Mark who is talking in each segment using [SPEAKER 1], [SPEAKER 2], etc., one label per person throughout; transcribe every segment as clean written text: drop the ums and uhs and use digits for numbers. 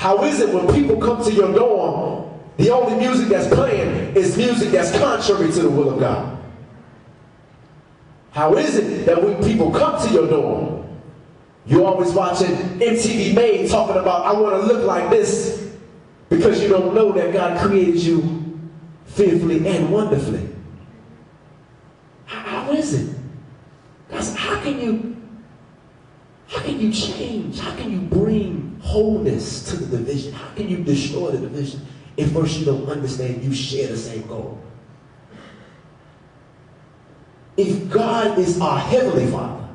[SPEAKER 1] How is it when people come to your dorm, the only music that's playing is music that's contrary to the will of God? How is it that when people come to your dorm, you're always watching MTV Made talking about, I want to look like this, because you don't know that God created you fearfully and wonderfully? How is it? Guys, how can you change? How can you bring wholeness to the division? How can you destroy the division if first you don't understand you share the same goal? If God is our Heavenly Father,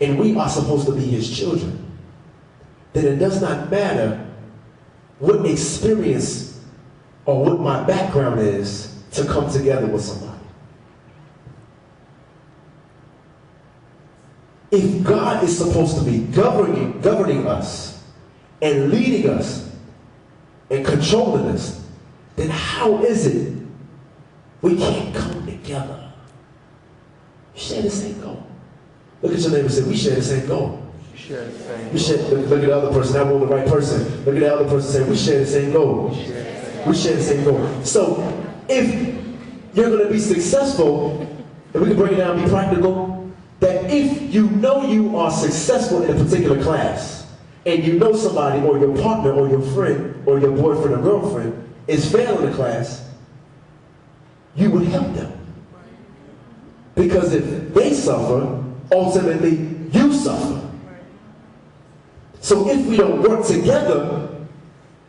[SPEAKER 1] and we are supposed to be His children, then it does not matter what experience or what my background is to come together with somebody. If God is supposed to be governing us and leading us and controlling us, then how is it we can't come together? We share the same goal. Look at your neighbor and say, we share the same goal. We share, look at the other person, that wasn't the right person. Look at the other person and say, we share the same goal. We share the same goal. So if you're going to be successful, and we can break it down and be practical, that if you know you are successful in a particular class, and you know somebody or your partner or your friend or your boyfriend or girlfriend is failing the class, you would help them. Because if they suffer, ultimately you suffer. So if we don't work together,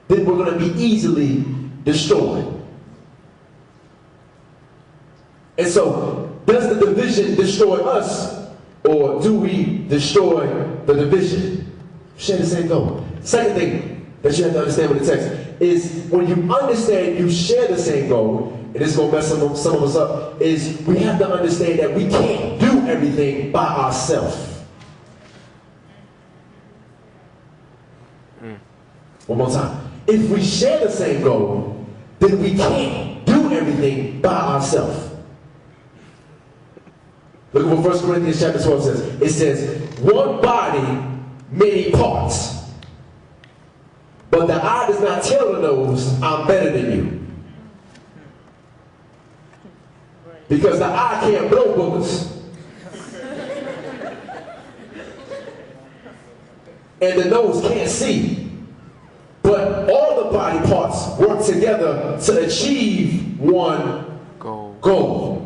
[SPEAKER 1] then we're going to be easily destroyed. And so, does the division destroy us, or do we destroy the division? Share the same goal. Second thing that you have to understand with the text is when you understand you share the same goal, and this is going to mess some of us up, is we have to understand that we can't do everything by ourselves. One more time. If we share the same goal, then we can't do everything by ourselves. Look at what 1 Corinthians chapter 12 says. It says, one body, many parts. But the eye does not tell the nose, I'm better than you. Because the eye can't blow bullets. And the nose can't see. But all the body parts work together to achieve one goal.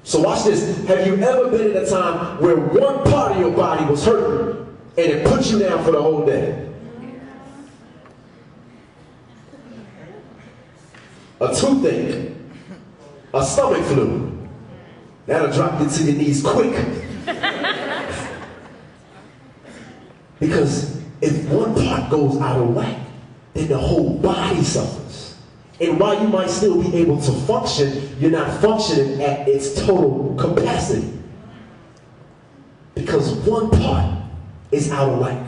[SPEAKER 1] So watch this. Have you ever been in a time where one part of your body was hurting and it put you down for the whole day? A toothache, a stomach flu, that'll drop you to your knees quick. Because if one part goes out of whack, then the whole body suffers. And while you might still be able to function, you're not functioning at its total capacity. Because one part is out of whack.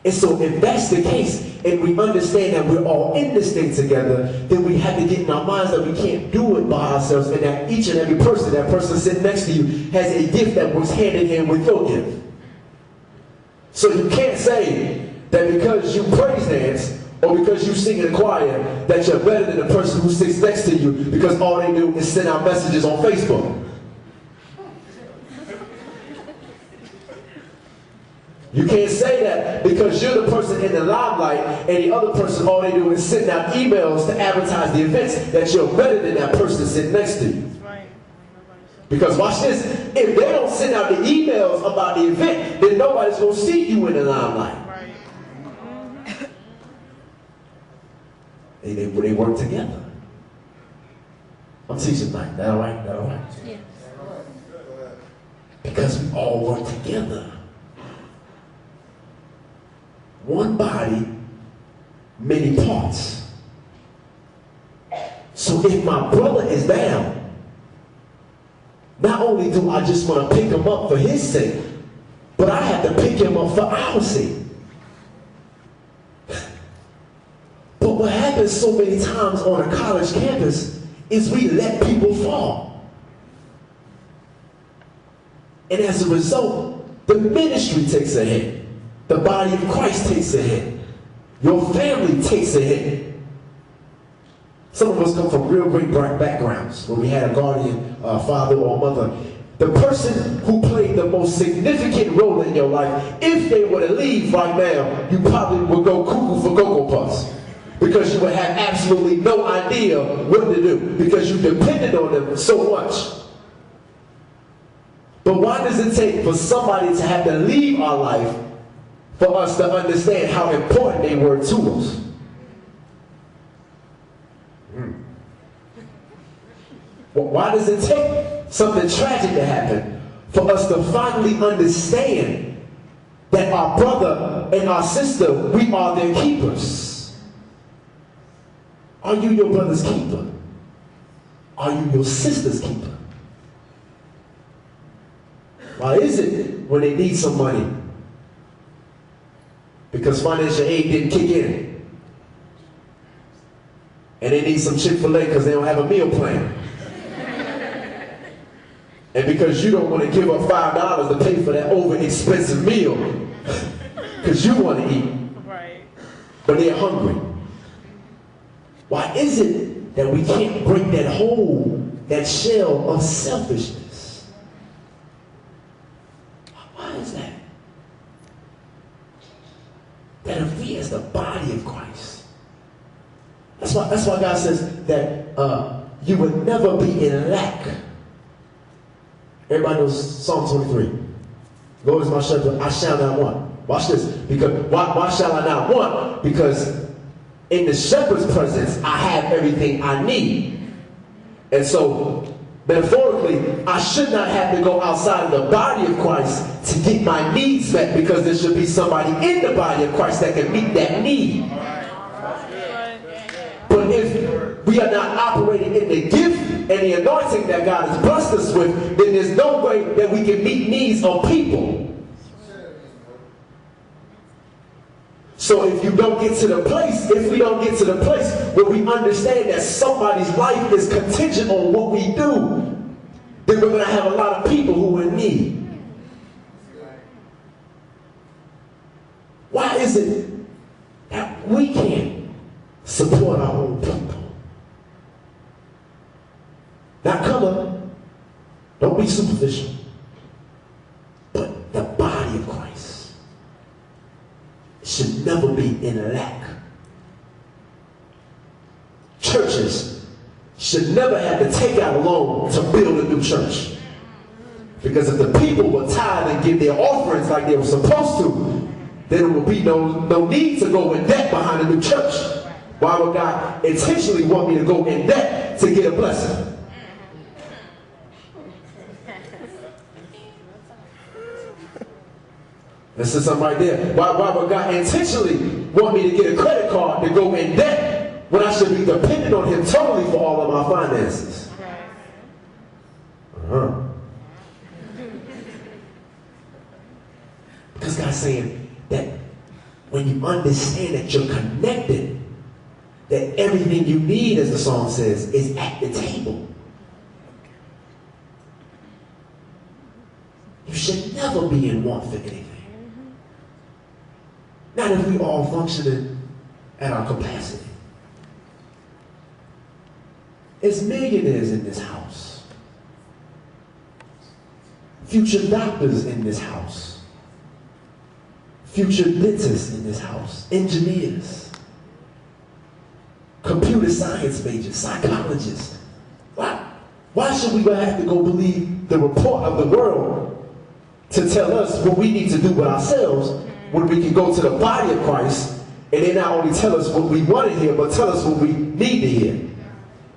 [SPEAKER 1] And so if that's the case, and we understand that we're all in this thing together, then we have to get in our minds that we can't do it by ourselves, and that each and every person, that person sitting next to you, has a gift that works hand in hand with your gift. So you can't say that because you praise dance or because you sing in a choir that you're better than the person who sits next to you because all they do is send out messages on Facebook. You can't say that because you're the person in the limelight and the other person, all they do is send out emails to advertise the events, that you're better than that person sitting next to you. Because watch this, if they don't send out the emails about the event, then nobody's going to see you in the limelight. They work together. I'm teaching tonight. That all right? That all right? Yeah. Because we all work together. One body, many parts. So if my brother is down, not only do I just want to pick him up for his sake, but I have to pick him up for our sake. But what happens so many times on a college campus is we let people fall. And as a result, the ministry takes a hit. The body of Christ takes a hit. Your family takes a hit. Some of us come from real great backgrounds where we had a guardian, father or mother. The person who played the most significant role in your life, if they were to leave right now, you probably would go cuckoo for Cocoa Puffs. Because you would have absolutely no idea what to do. Because you depended on them so much. But why does it take for somebody to have to leave our life for us to understand how important they were to us? Why does it take something tragic to happen for us to finally understand that our brother and our sister, we are their keepers? Are you your brother's keeper? Are you your sister's keeper? Why is it when they need some money? Because financial aid didn't kick in. And they need some Chick-fil-A because they don't have a meal plan. And because you don't want to give up $5 to pay for that over-expensive meal because you want to eat. Right. But they're hungry. Why is it that we can't break that hold, that shell of selfishness? Why is that? That if we as the body of Christ, that's why God says that you would never be in lack. Everybody knows Psalm 23. Lord is my shepherd, I shall not want. Watch this. Because why shall I not want? Because in the shepherd's presence, I have everything I need. And so, metaphorically, I should not have to go outside of the body of Christ to get my needs met, because there should be somebody in the body of Christ that can meet that need. But if we are not operating in the gift and the anointing that God has blessed us with, then there's no way that we can meet needs of people. So if you don't get to the place, if we don't get to the place where we understand that somebody's life is contingent on what we do, then we're going to have a lot of people who are in need. Why is it that we can't support our own people? Now come on, don't be superficial, but the body of Christ should never be in lack. Churches should never have to take out a loan to build a new church. Because if the people were tithe and give their offerings like they were supposed to, then there will be no need to go in debt behind a new church. Why would God intentionally want me to go in debt to get a blessing? This is something right there. Why would God intentionally want me to get a credit card to go in debt when I should be dependent on Him totally for all of my finances? Because God's saying that when you understand that you're connected, that everything you need, as the song says, is at the table. You should never be in want for anything. Not if we all functioning at our capacity. There's millionaires in this house. Future doctors in this house. Future dentists in this house. Engineers. Computer science majors. Psychologists. Why should we have to go believe the report of the world to tell us what we need to do with ourselves, when we can go to the body of Christ and they not only tell us what we want to hear, but tell us what we need to hear?